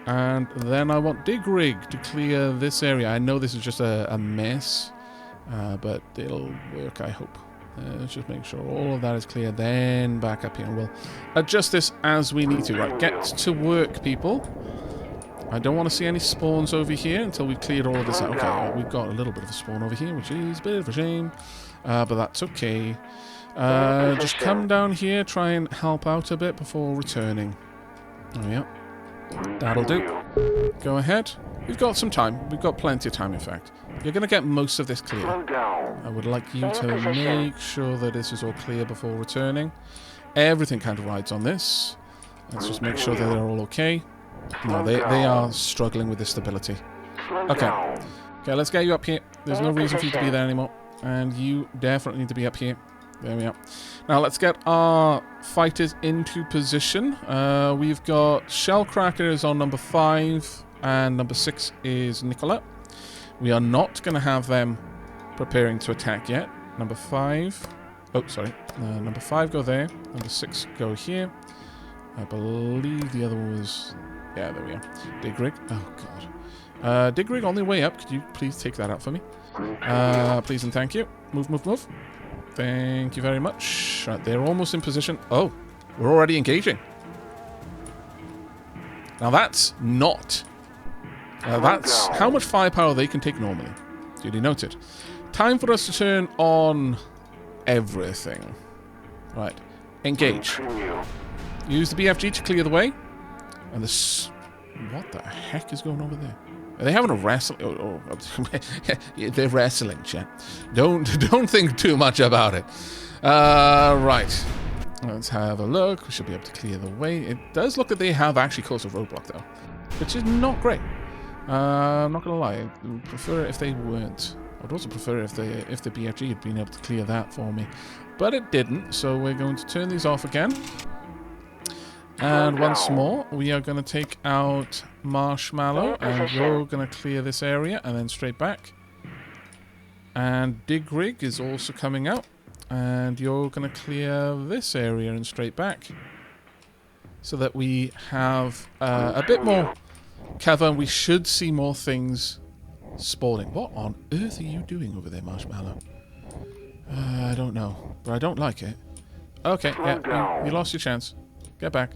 And then I want Dig Rig to clear this area. I know this is just a mess, but it'll work, I hope. Let's just make sure all of that is clear, then back up here. And we'll adjust this as we need to. Right, get to work, people. I don't want to see any spawns over here until we've cleared all of this out. Okay, we've got a little bit of a spawn over here, which is a bit of a shame, but that's okay. Just come down here, try and help out a bit before returning. Oh, yeah. That'll do. Go ahead. We've got some time. We've got plenty of time, in fact. You're going to get most of this clear. I would like you to make sure that this is all clear before returning. Everything kind of rides on this. Let's just make sure that they're all okay. No, they are struggling with this stability. Okay. Okay, let's get you up here. There's no reason for you to be there anymore. And you definitely need to be up here. There we are. Now let's get our fighters into position. We've got Shellcracker is on number 5, and number 6 is Nicola. We are not going to have them preparing to attack yet. Number 5... Oh, sorry. Number 5 go there. Number 6 go here. I believe the other one was... Yeah, there we are. Dig Rig. Oh, God. Dig Rig on the way up. Could you please take that out for me? Please and thank you. Move, move, move. Thank you very much. Right, they're almost in position. Oh, we're already engaging. Now that's not... that's how much firepower they can take normally. Duly noted. Time for us to turn on everything. Right. Engage. Use the BFG to clear the way. And this... What the heck is going over there? Are they having a wrestle? Oh, they're wrestling, chat. Don't think too much about it. Right. Let's have a look. We should be able to clear the way. It does look that they have actually caused a roadblock, though, which is not great. I'm not going to lie. I would prefer it if they weren't. I'd also prefer it if the BFG had been able to clear that for me. But it didn't, so we're going to turn these off again. And once more, we are going to take out Marshmallow, and you're going to clear this area, and then straight back. And Dig Rig is also coming out, and you're going to clear this area and straight back. So that we have a bit more cover, and we should see more things spawning. What on earth are you doing over there, Marshmallow? I don't know, but I don't like it. Okay, yeah, you lost your chance. Get back.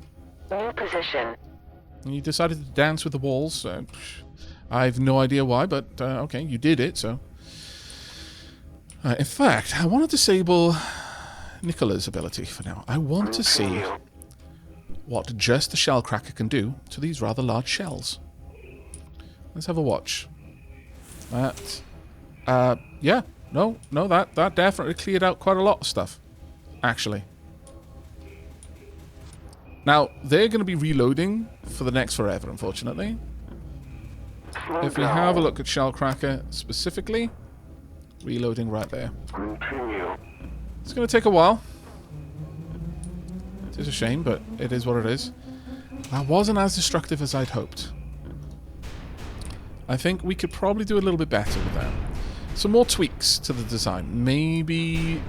New position. You decided to dance with the walls. I have no idea why, but okay, you did it, so... in fact, I want to disable Nicola's ability for now. I want to see what just the Shellcracker can do to these rather large shells. Let's have a watch. That... yeah. No, that definitely cleared out quite a lot of stuff, actually. Now, they're going to be reloading for the next forever, unfortunately. If we have a look at Shellcracker specifically, reloading right there. It's going to take a while. It is a shame, but it is what it is. That wasn't as destructive as I'd hoped. I think we could probably do a little bit better with that. Some more tweaks to the design. Maybe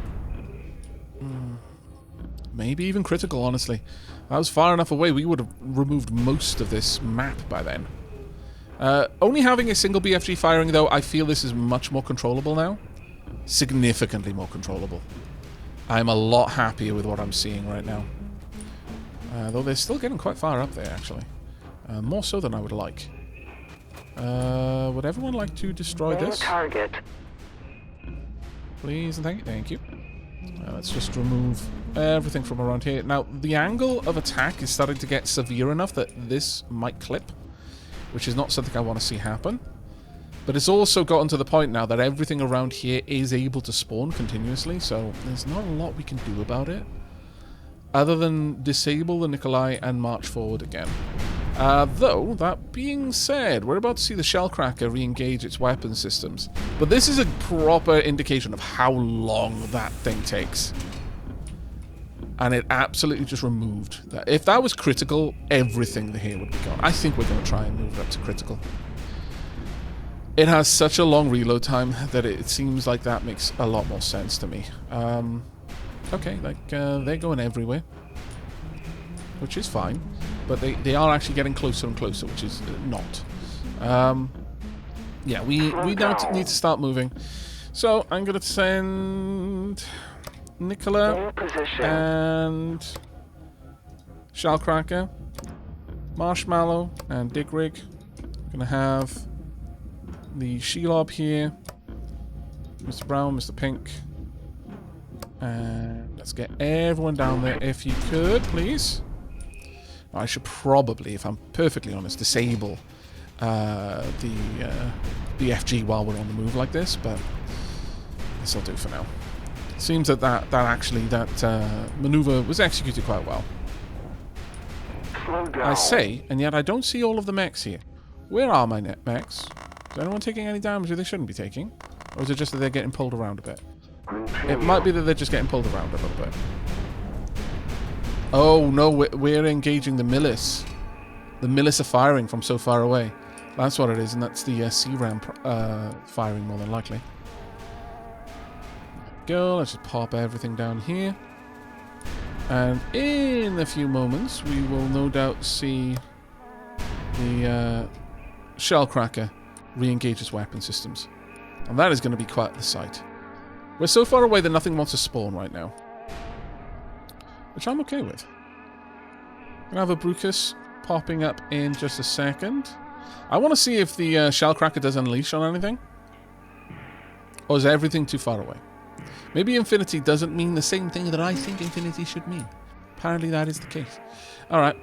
even critical, honestly. That was far enough away, we would have removed most of this map by then. Only having a single BFG firing, though, I feel this is much more controllable now. Significantly more controllable. I'm a lot happier with what I'm seeing right now. Though they're still getting quite far up there, actually. More so than I would like. Would everyone like to destroy this? Target. Please and thank you. Let's just remove everything from around here. Now, the angle of attack is starting to get severe enough that this might clip, which is not something I want to see happen. But it's also gotten to the point now that everything around here is able to spawn continuously, so there's not a lot we can do about it, other than disable the Nikolai and march forward again. Though, that being said, we're about to see the Shellcracker re-engage its weapon systems. But this is a proper indication of how long that thing takes. And it absolutely just removed that. If that was critical, everything here would be gone. I think we're going to try and move it up to critical. It has such a long reload time that it seems like that makes a lot more sense to me. Okay, like, they're going everywhere. Which is fine. But they are actually getting closer and closer, which is not. Yeah, we now need to start moving. So, I'm going to send Nicola and Shellcracker, Marshmallow, and Digrig. I'm going to have the Shelob here, Mr. Brown, Mr. Pink. And let's get everyone down there if you could, please. I should probably, if I'm perfectly honest, disable the BFG while we're on the move like this, but this will do for now. Seems that that maneuver was executed quite well. I say, and yet I don't see all of the mechs here. Where are my mechs? Is anyone taking any damage that they shouldn't be taking? Or is it just that they're getting pulled around a bit? It might be that they're just getting pulled around a little bit. Oh no, we're engaging the Millis. The Millis are firing from so far away. That's what it is, and that's the C-Ram firing more than likely. Go, let's just pop everything down here. And in a few moments, we will no doubt see the Shellcracker re-engage its weapon systems. And that is going to be quite the sight. We're so far away that nothing wants to spawn right now. Which I'm okay with. Gonna have a Brucus popping up in just a second. I want to see if the Shellcracker does unleash on anything. Or is everything too far away? Maybe Infinity doesn't mean the same thing that I think Infinity should mean. Apparently that is the case. Alright.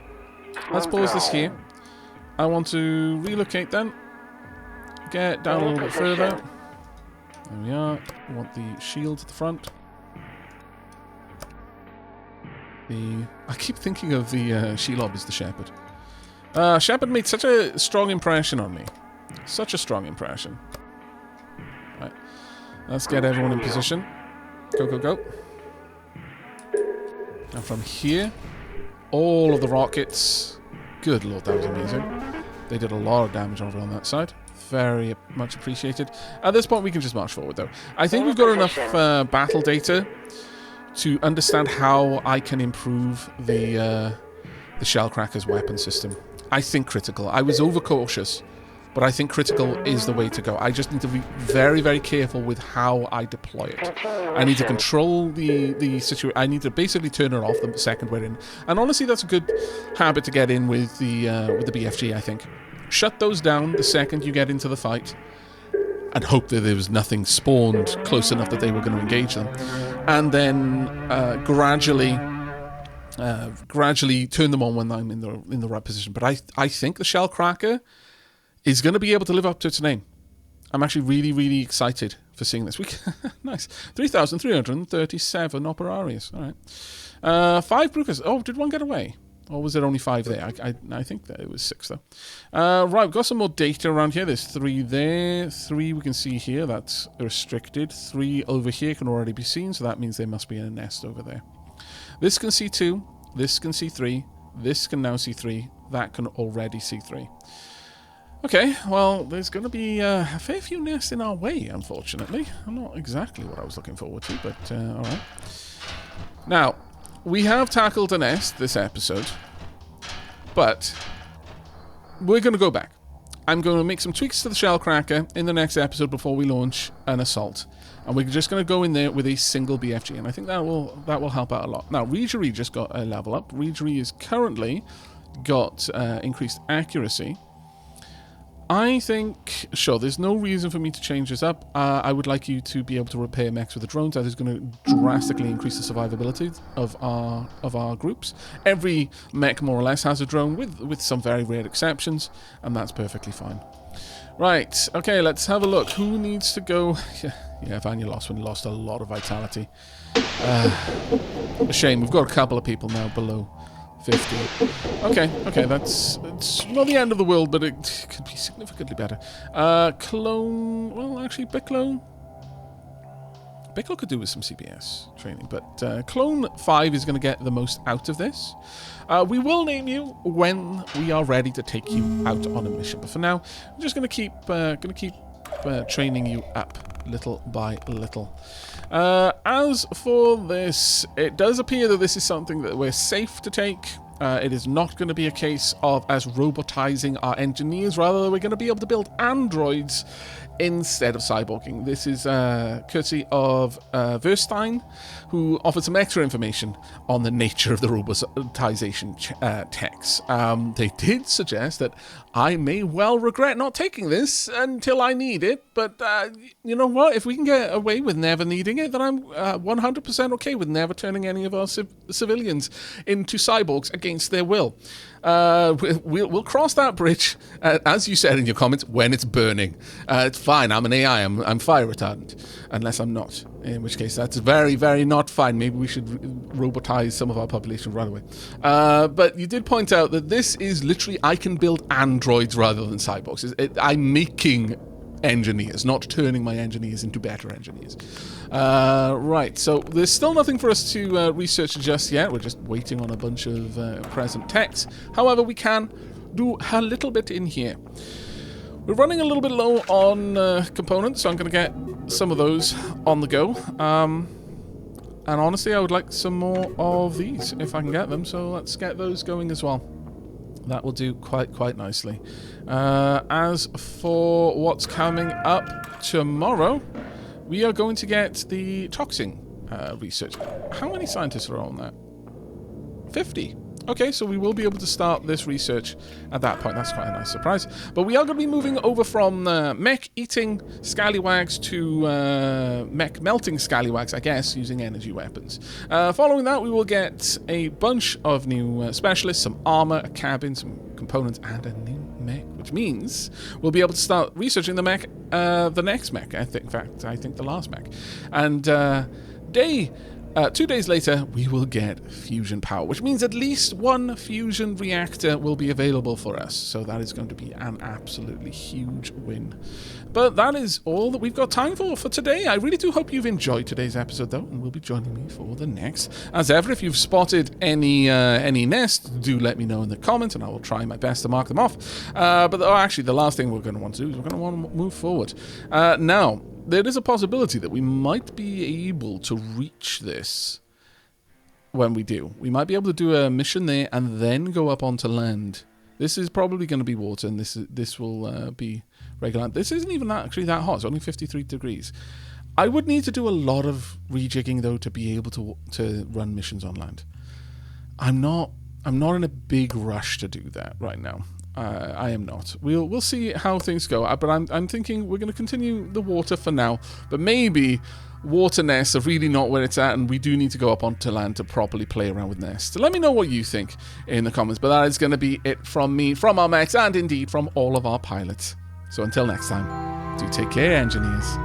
Let's pause this here. I want to relocate then. Get down a little bit further. There we are. We want the shield at the front. I keep thinking of the Shelob as the Shepherd. Shepherd made such a strong impression on me. Such a strong impression. Right. Let's get everyone in position. Go, go, go. And from here, all of the rockets. Good lord, that was amazing. They did a lot of damage over on that side. Very much appreciated. At this point, we can just march forward, though. I think we've got enough battle data to understand how I can improve the Shellcracker's weapon system. I think critical. I was overcautious, but I think critical is the way to go. I just need to be very, very careful with how I deploy it. I need to control the situation. I need to basically turn it off the second we're in. And honestly, that's a good habit to get in with the BFG, I think. Shut those down the second you get into the fight, and hope that there was nothing spawned close enough that they were going to engage them. And then gradually turn them on when I'm in the right position. But I think the Shellcracker is going to be able to live up to its name. I'm actually really, really excited for seeing this. Nice. 3,337 operarius. All right. 5 Brucus. Oh, did one get away? Or was there only 5 there? I think that it was 6, though. Right, we've got some more data around here. There's 3 there. 3 we can see here. That's restricted. 3 over here can already be seen, so that means there must be a nest over there. This can see 2. This can see 3. This can now see 3. That can already see 3. Okay, well, there's going to be a fair few nests in our way, unfortunately. Not exactly what I was looking forward to, but alright. Now, we have tackled a nest this episode, but we're going to go back. I'm going to make some tweaks to the Shellcracker in the next episode before we launch an assault. And we're just going to go in there with a single BFG, and I think that will help out a lot. Now, Regery just got a level up. Regery is currently got increased accuracy. I think, sure, there's no reason for me to change this up. I would like you to be able to repair mechs with the drones. That is going to drastically increase the survivability of our groups. Every mech, more or less, has a drone, with some very rare exceptions, and that's perfectly fine. Right, okay, let's have a look. Who needs to go? Yeah, Vanya lost a lot of vitality. A shame. We've got a couple of people now below 50. Okay, it's not the end of the world, but it could be significantly better. Clone, well, actually, Bicklo could do with some CBS training, but Clone 5 is going to get the most out of this. We will name you when we are ready to take you out on a mission, but for now, I'm just going to keep training you up little by little. As for this, it does appear that this is something that we're safe to take. It is not going to be a case of us robotizing our engineers. Rather, we're going to be able to build androids instead of cyborging. This is courtesy of Verstein, who offered some extra information on the nature of the robotization text. They did suggest that I may well regret not taking this until I need it, but you know what? If we can get away with never needing it, then I'm 100% okay with never turning any of our civilians into cyborgs against their will. We'll cross that bridge, as you said in your comments, when it's burning. It's fine. I'm an AI. I'm fire retardant, unless I'm not. In which case, that's very, very not fine. Maybe we should robotize some of our population right away. But you did point out that this is literally, I can build androids rather than cyborgs. I'm making engineers, not turning my engineers into better engineers. Right, so there's still nothing for us to research just yet. We're just waiting on a bunch of present techs. However, we can do a little bit in here. We're running a little bit low on components, so I'm going to get some of those on the go. And honestly, I would like some more of these if I can get them, so let's get those going as well. That will do quite nicely. As for what's coming up tomorrow, we are going to get the toxin research. How many scientists are on that? 50. Okay, so we will be able to start this research at that point. That's quite a nice surprise. But we are going to be moving over from mech eating scallywags to mech melting scallywags, I guess, using energy weapons. Following that, we will get a bunch of new specialists, some armor, a cabin, some components, and a new mech, which means we'll be able to start researching the mech, the next mech, I think the last mech. And 2 days later, we will get fusion power, which means at least one fusion reactor will be available for us. So that is going to be an absolutely huge win. But that is all that we've got time for today. I really do hope you've enjoyed today's episode, though, and will be joining me for the next. As ever, if you've spotted any nests, do let me know in the comments, and I will try my best to mark them off. Actually, the last thing we're going to want to do is we're going to want to move forward. Now, there is a possibility that we might be able to reach this when we do. We might be able to do a mission there and then go up onto land. This is probably going to be water, and this will be regular. This isn't even actually that hot. It's only 53 degrees. I would need to do a lot of rejigging, though, to be able to run missions on land. I'm not in a big rush to do that right now. I am not. We'll see how things go. But I'm thinking we're going to continue the water for now. But maybe water nests are really not where it's at, and we do need to go up onto land to properly play around with nests. So let me know what you think in the comments. But that is going to be it from me, from our mechs, and indeed from all of our pilots. So until next time, do take care, engineers.